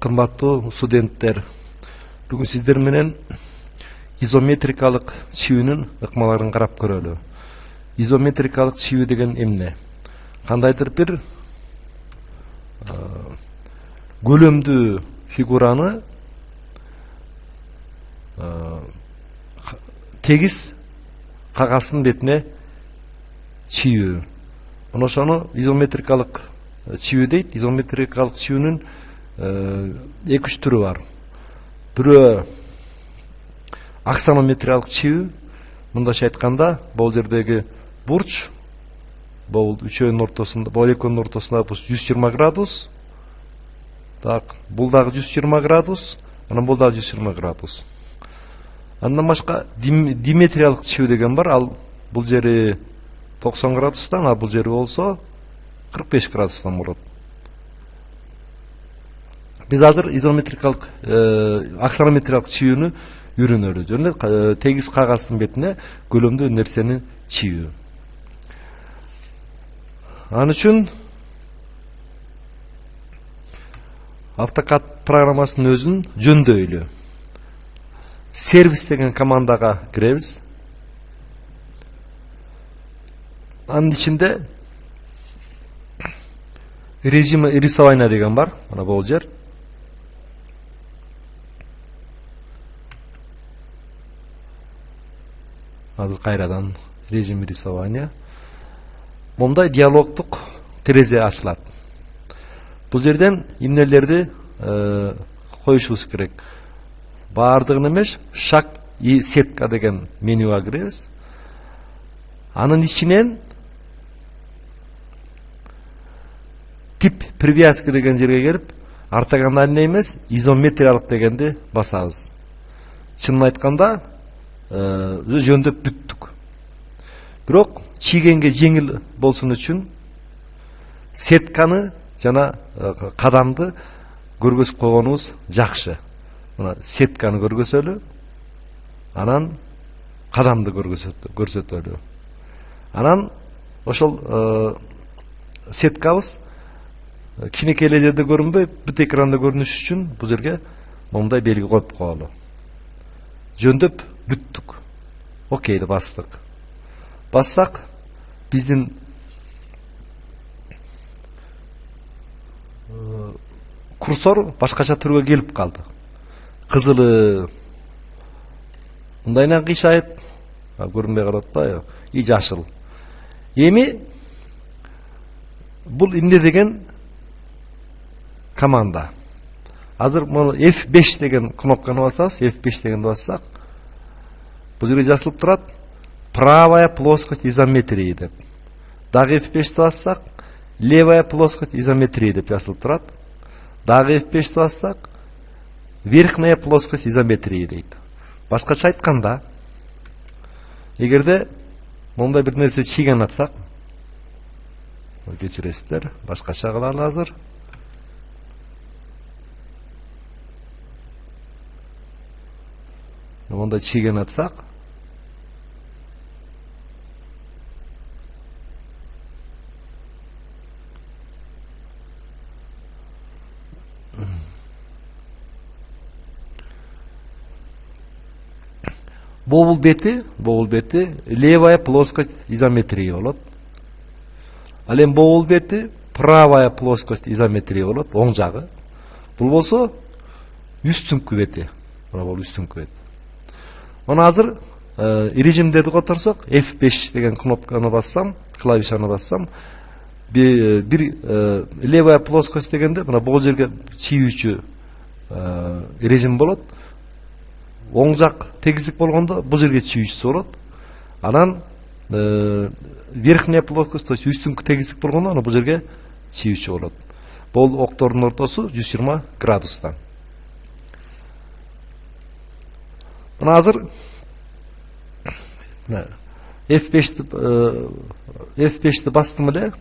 Кымбаттуу студенттер, бүгүн сиздер менен изометрикалык чибүүнүн ыкмаларын карап көрөлү. Изометрикалык чибүү деген эмне? Кандайдыр бир көлөмдүү фигураны тегиз кагаздын бетине чибүү. Ошону изометрикалык чибүү дейт. Изометрикалык чибүүнүн 2-3 түрү бар. Бирөө аксонометриялык чибүү. Мындайча айтканда, бул жердеги бурч, бул үчөөнүн ортосунда, бул экөөнүн ортосунда 120 градус. Так, бул дагы 120 градус, анан бул дагы 120 градус. Андан башка диметриялык чибүү деген бар. Ал бул жери 90 градустан, а бул жери болсо 45 градустан болот. Биз азыр изометрикалык, аксонометриялык чибүүнү үйрөнөлү. Жөн эле тегиз кагаздын бетине көлөмдүү нерсени чибүү. Ал үчүн AutoCAD программасынын өзүн жөндөйлү. Сервис деген командага киребиз. Анын ичинде режим рисования деген бар. Мына бул жер. Азыр кайрадан режим рисования. Мындай диалогдук терезе ачылат. Бул жерден эмнелерди коюшубуз керек. Баардыгын эмес, шаг и сетка деген менюга киребиз. Анын ичинен тип привязки деген жерге келип, артаганда эмне эмес, изометриялык дегенди басабыз. Чынын айтканда, жөндөп бүттүк. Бирок чийгенге жеңил болсун үчүн сетканы жана кадамды көргөзүп койгонубуз жакшы. Мына сетканы көргөзөлү, анан кадамды көрсөтөлү. Анан ошол сеткабыз кичинекей эле жерде көрүнбөй, бүт экранда көрүнүш үчүн бул жерге мындай белги коюп коелу. Жөндөп бүттүк. Окейди бастык. Бассак, биздин курсор башкача түргө келип калды. Кызылы мындайынан кыйшайып, көрүнбөй калат да, и жашыл. Эми бул эмне деген команда. Азыр муну F5 деген кнопканы басабыз, F5 дегенди бассак, бул жерге жазылып турат правая плоскость изометрии деп. Дагы F5 бассак, левая плоскость изометрии деп жазылып турат. Дагы F5 бассак, верхняя плоскость изометрии дейт. Башкача айтканда, эгерде мындай бир нерсе чийген атсак, кечиресиздер, башкача кылалы азыр. Мындай чийген атсак, бобул бети левая плоскость изометрии болот. Ал эми бобул бети правая плоскость изометрии болот, оң жагы. Бул болсо үстүңкү бети. Мына бул үстүңкү бет. Мына азыр режимдерди которсок, F5 деген кнопканы бассам, клавишаны бассам, бир левая плоскость дегенде мына бул жерге чийүүчү режим болот. Оң жак тегиздик болгондо бул жерге чийүүчүсү болот. Анан верхняя плоскость, то есть үстүңкү тегиздик болгондо аны бул жерге чийүүчү болот. Бул октордун ортосу 120 градустан. Мына азыр F5'ti бастым эле.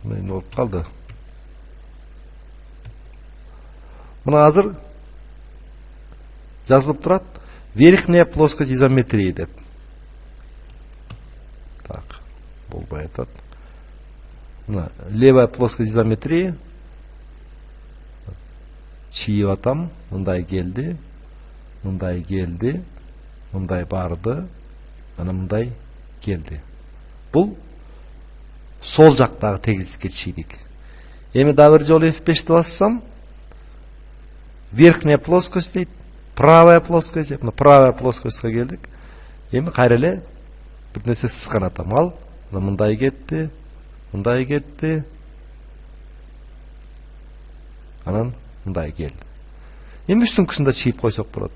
Эмне болуп калды? Мына азыр жазылып турат верхняя плоскость изометрии деп. Так, болбой атат. Левая плоскость изометрии, чийип атам, мындай келди, мындай барды, анан мындай келди. Бул сол жактагы тегиздикке чийдик. Эми дагы бир жолу F5'ти бассам, верхняя плоскость дейт, правая плоскость дейт. Правая плоскостька келдик. Эми кайра эле бир нерсе сызганатам. Ал мындай кетти, анан мындай келди. Эми үстүнкүсүн да чийип койсок болот.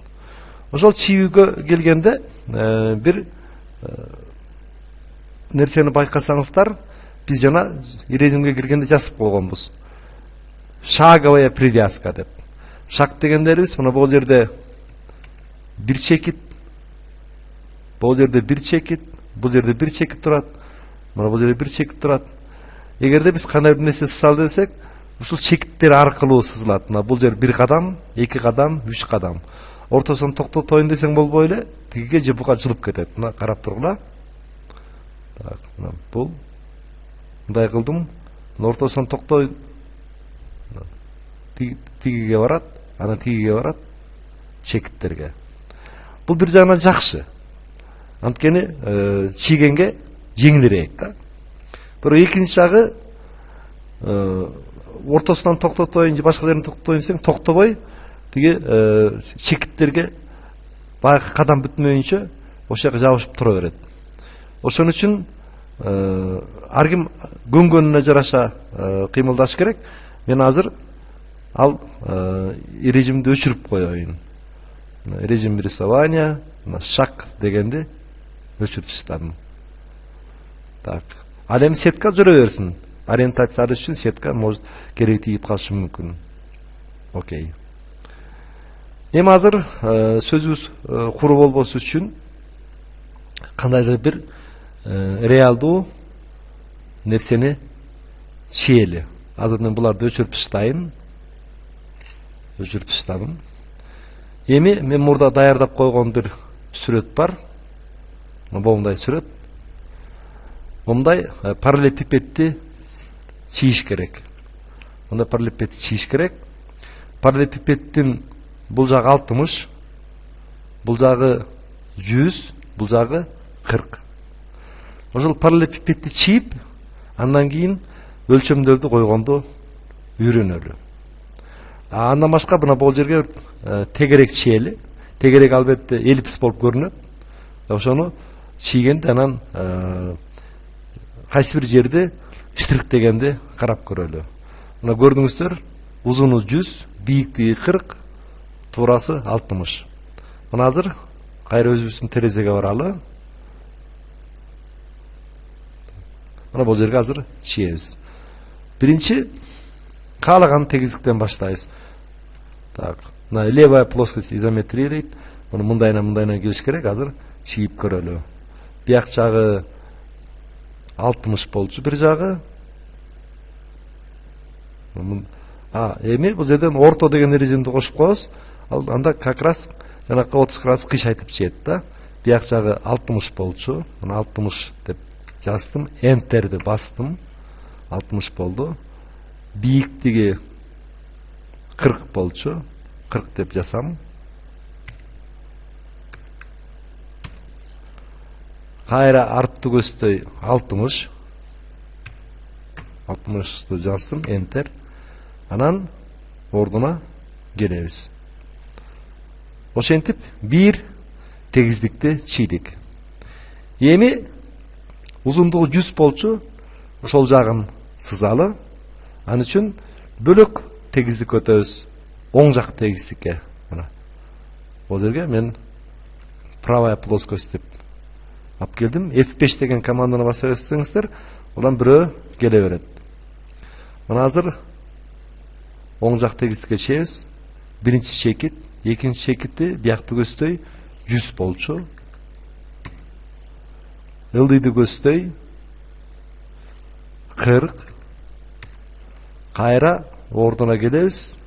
Ошол чийүүгө келгенде бир нерсени байкасаңыздар, биз жана режимге киргенде жазып койгонбуз. Шаговая привязка деп. Шаг дегендерибиз мына бул жерде бир чекит, бул жерде бир чекит, бул жерде бир чекит турат, мына бул жерде бир чекит турат. Эгерде биз кандай бир нерсе сызалы десек, ушул чекиттер аркылуу сызылат. Мына бул жер 1 кадам, 2 кадам, 3 кадам. Ортосун токтотоюн десең болбой эле, тигиге же буга жылып кетет. Мына карап тургула. Так, мына бул мындай кылдым. Ортосун токтой, тигиге барат, анан тигиге барат, чекиттерге. Бул бир жагынан жакшы. Анткени чийгенге жеңилирээк да. Бирок экинчи жагы ортосунан токтотоюн же башка жерин токтотоюн десең, токтобой тиги чекиттерге баягы кадам бүтмөйүнчө ошол жака жабышып тура берет. Ошон үчүн ар ким көнгөнүнө жараша кыймылдаш керек. Мен азыр ал режимди өчүрүп коеюн. Режим рисования, шаг дегенди өчүрүп таштадым. Так. Ал эми сетка жүрө берсин. Ориентация алыш үчүн сетка может керек тийип калышы мүмкүн. Окей. Эми азыр сөзүбүз куру болбосу үчүн кандайдыр бир реалдуу нерсени чийели. Азыр мен буларды өчүрүп таштайын. Эми мен мурда даярдап койгон бир сүрөт бар. Момундай сүрөт. Момундай параллелепипедти чийиш керек. Мындай параллелепипедти чийиш керек. Параллелепипедтин бул жагы 60, бул жагы 100, бул жагы 40. Ошол параллелепипедти чийип, андан кийин өлчөмдөрдү койгонду үйрөнөлү. Андан башка мына бул жерге тегерек чийели. Тегерек албетте эллипс болуп көрүнөт. Ошону чийгенде анан кайсы бир жерде штирктегенди карап көрөлү. Мына көрдүңүздөр, узуну 100, бийиктиги 40, туурасы 60. Мына азыр кайра өзүбүздүн терезеге баралы. Мына бул жерге азыр чийебиз. Биринчи каалаган тегиздиктен баштайбыз. Так, мына левая плоскость изометрия дейт. Муну мындайына келиш керек. Азыр чийип көрөлү. Бияк жагы 60 болчу бир жагы. Эми бул жерден орто деген режимди кошуп коебуз. Анда как раз жанакы 30 градус кыйшайтып чийет да. Бияк жагы 60 болчу. Мына 60 деп жаздым. Enter'ди бастым. 60 болду. Бийиктиги 40 болчу. 40 деп жасам. Кайра арттуу көздөй 60. 60'ты жаздым. Enter. Анан ордуна келебиз. Ошентип бир тегиздикти чийдик. Эми узундугу 100 болчу. Ошол жагын сызалы. Аны үчүн бөлөк тегиздик өтөбүз. Оң жак тегиздикке. Мына. Бул жерге мен правая плоскость деп алып келдим. F5 деген команданы баса берсеңиздер, улам бирөө келе берет. Мына азыр оң жак тегиздикке чейбиз. Биринчи чекит, экинчи чекитти биякты көздөй 100 болчу. Ылдыйды көздөй 40. Кайра ордуна келебиз.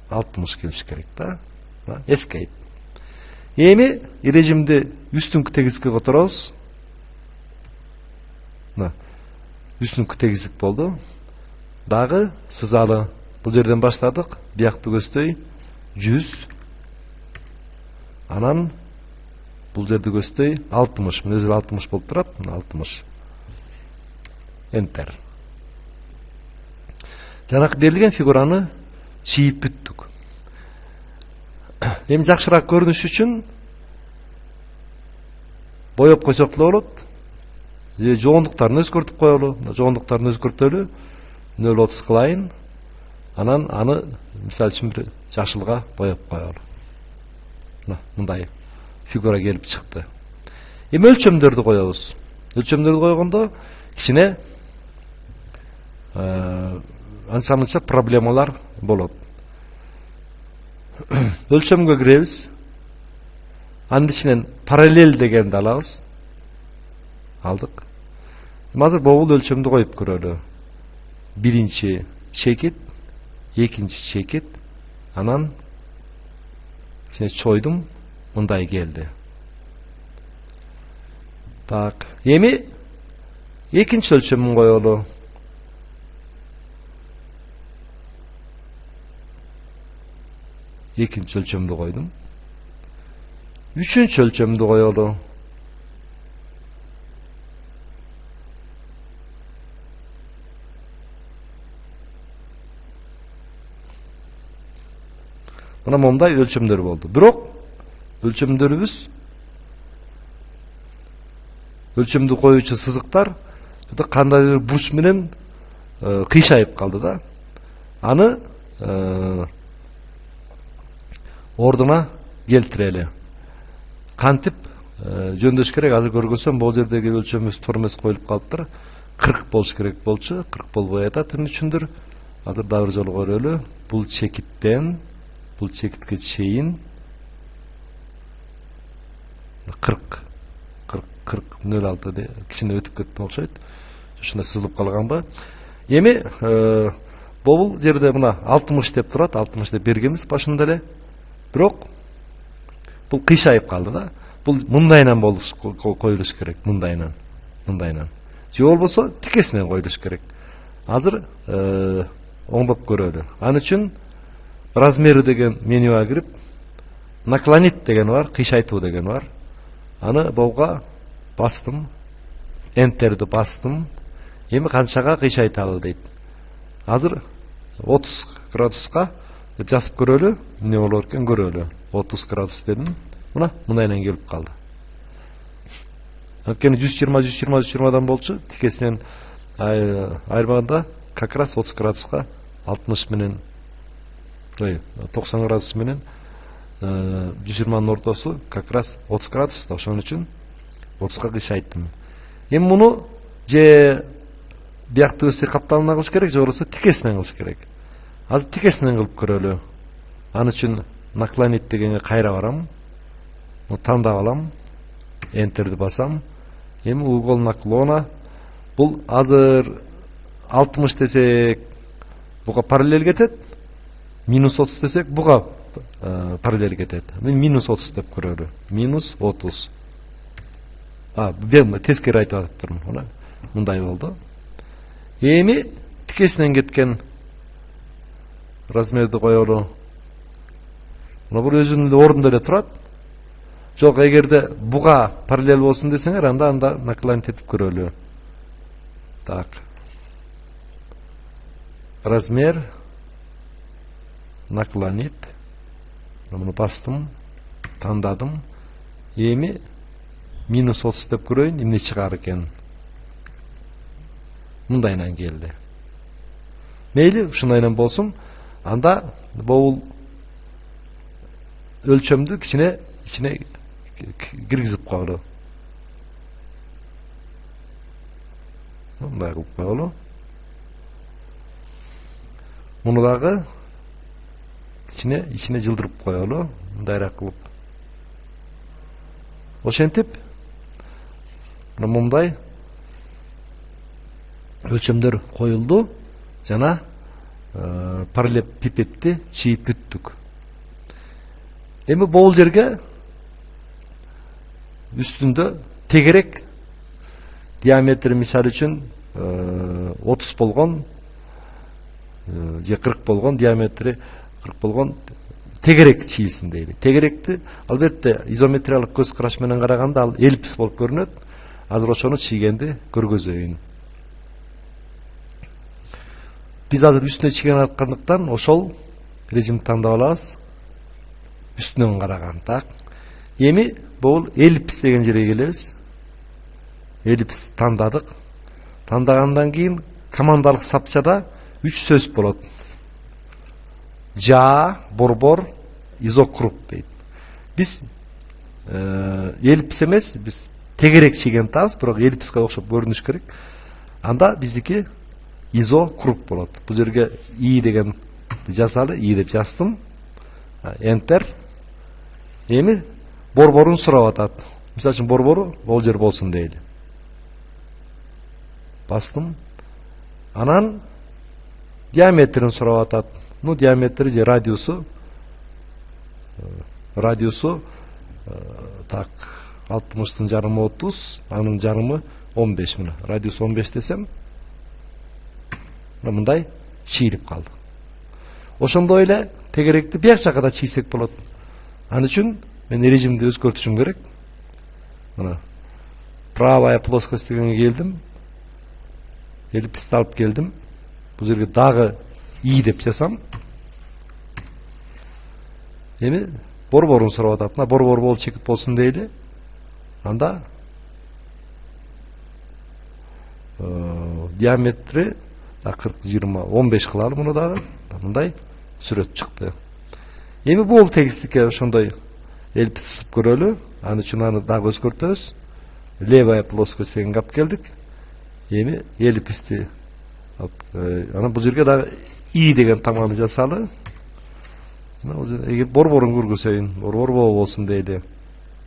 60 келиш керек да. Escape. Эми режимди үстүнкү тегиздикке которобуз. Үстүнкү тегиздик болду. Дагы сызалы Бул жерден баштадык. Биякты көздөй 100. Анан бул жерди көздөй 60. Мына өзү 60 болуп турат. 60. Enter. Жанакы берилген фигураны чийип бүттүк. Эми жакшыраак көрүнүш үчүн боеп койсок деле болот. Жоондуктарын өзгөртүп коелу. Жоондуктарын өзгөртөлү. 0.30 кылайын. Анан аны мисалы үчүн бир жашылга боеп коелу. Мындай фигура келип чыкты. Эми өлчөмдөрдү коебуз. Өлчөмдөрдү койгондо кичине анча-мынча проблемалар болот. Өлчөмгө киребиз. Анын ичинен параллель дегенди алабыз. Алдык. Азыр бул өлчөмдү коюп көрөлү. Биринчи чекит, экинчи чекит, анан ичине чойдум, мындай келди. Так, эми экинчи өлчөмүн коелу. Экинчи өлчөмдү койдум. Үчүнчү өлчөмдү коелу. Мына мондай өлчөмдөр болду. Бирок өлчөмдөрүбүз өлчөмдү коюучу сызыктар кандайдыр бир буруч менен кыйшайып калды да. Аны ордуна келтирели. Кантип жөндөш керек? Азыр көргөнсөм бул жердеги өлчөмүбүз туура эмес коюлуп калыптыр. 40 болуш керек болчу, 40 болбой атат эмне үчүндүр? Азыр дагы бир жолу көрөлү. Бул чекиттен бул чекитке чейин 40 0.6 кичине өтүп кетти окшойт. Ушундай сызылып калганбы? Эми бул жерде мына 60 деп турат, 60 деп бергенбиз башында эле. Бирок бул кыйшайып калды да. Бул мындайынан коюлуш керек, мындайынан. Же болбосо тикесинен коюлуш керек. Азыр оңдоп көрөлү. Аны үчүн размеры деген менюга кирип, наклонить деген бар, кыйшайтуу деген бар. Аны болга бастым, Enter'ди бастым. Эми канчага кыйшайталы дейт. Азыр 30 градуска деп жазып көрөлү. Эмне болор экен көрөлү. 30 градус дедим. Мына мындайынан келип калды. Анткени 120-120-120дан болчу, тикесинен айырмаганда как раз 30 градуска 60 менен 90 градус менен 120-нын ортосу как раз 30 градус. Ошон үчүн 30га кыйшайттым. Эми муну же биякты өсөй капталына кылыш керек, же болбосо тикесинен кылыш керек. Азыр тикесинен кылып көрөлү. Аны үчүн наклонить дегенге кайра барам. Тандап алам. Enter'ди басам. Эми угол наклона. Бул азыр 60 десек буга параллель кетет. Минус 30 десек буга параллель кетет. Мен минус 30 деп көрөлү. Минус 30. Мен тескери айтып атыптырмын. Мына мындай болду. Эми тикесинен кеткен размерди коелу. Мына бул өзүнүн ордунда эле турат. Жок, эгерде буга параллель болсун десеңер, анда наклонить этип көрөлү. Так. Размер наклонить. Муну бастым, тандадым. Эми минус 30 деп көрөйүн, эмне чыгар экен. Мындайынан келди. Мейли, ушундайынан болсун. Анда бул өлчөмдү кичине киргизип коелу. Мындай кылып коелу. Муну дагы ичине жылдырып коелу. Мындайраак кылып. Ошентип мындай өлчөмдөр коюлду. Жана параллель пипетти чийип бүттүк. Эми бул жерге үстүндө тегерек диаметри мисалы үчүн 30 болгон же 40 болгон, диаметри 40 болгон тегерек чийилсин дейли. Тегеректи албетте изометриялык көз караш менен караганда ал эллипс болуп көрүнөт. Азыр ошону чийгенди көргөзөйүн. Биз азыр үстүнө чийген аткандыктан ошол режимди тандап алабыз. Үстүнөн караган, так. Эми бул эллипс деген жерге келебиз. Эллипсти тандадык. Тандагандан кийин командалык сапчада 3 сөз болот. Жаа, борбор, изокруг дейт. Биз эллипс эмес, биз тегерек чийген атабыз, бирок эллипске окшоп көрүнүш керек. Анда биздики изокруг болот. Бул жерге и деген жазалы, и деп жаздым. Enter. Эми борборун сурап атат. Мисалы үчүн борбору бул жер болсун дейли. Бастым. Анан диаметрин сурап атат. Ну, диаметри же радиусу так 60-тын жарымы 30, анын жарымы 15 мына. Радиус 15 десем, мындай чийилип калды. Ошондой эле тегеректи бияк жакка да чийсек болот. Ал үчүн мен режимди өзгөртүшүм керек. Мына правая плоскость дегенге келдим. Эллипсти алып келдим. Бул жерге дагы и деп жазсам. Эми борборун сурап атат. Мына борбор болуп чекит болсун дейли. Анда диаметри 40-20 15 кылалы муну дагы. Мындай сүрөт чыкты. Эми бул тегиздикке ошондой эллипс сызып көрөлү. Аны үчүн аны дагы өзгөртөбүз. Левая плоскость дегенге алып келдик. Эми эллипсти анан бул жерге дагы и деген таманы жасалы. Эгер борборун көргөзөйүн, борбор болсун дейли.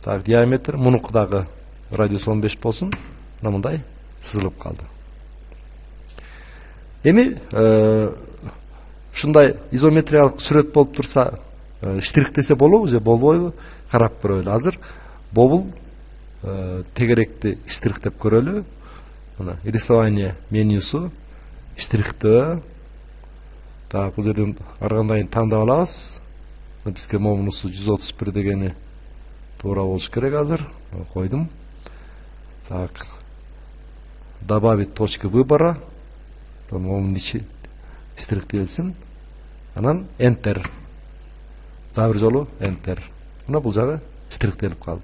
Так, диаметр мунуку дагы радиус 15 болсун. Мына мындай сызылып калды. Эми ушундай изометриялык сүрөт болуп турса, штирихтесе болобу же болбойбу? Карап көрөлү. Азыр бобул тегеректи штрихтеп көрөлү. Мына рисование менюсу, штрихтөө. Так, бул жерден ар кандайын тандап алабыз. Бизге момунусу 131 дегени туура болуш керек азыр. Койдум. Так. Добавить точки выбора. Момун ичи штрихтелсин. Анан Enter. Дагы бир жолу Enter. Мына бул жагы штрихтелип калды.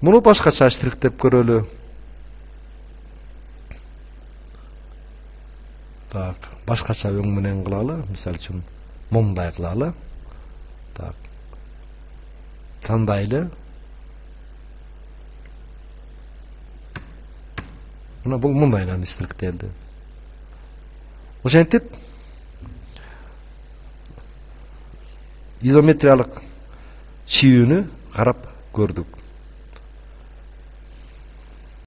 Муну башкача штрихтеп көрөлү. Так, башкача өң менен кылалы. Мисалы үчүн момундай кылалы. Так. Тандайлы. Мына бул мындайдан штрихтелди. Ошентип изометриялык чийүүнү карап көрдүк.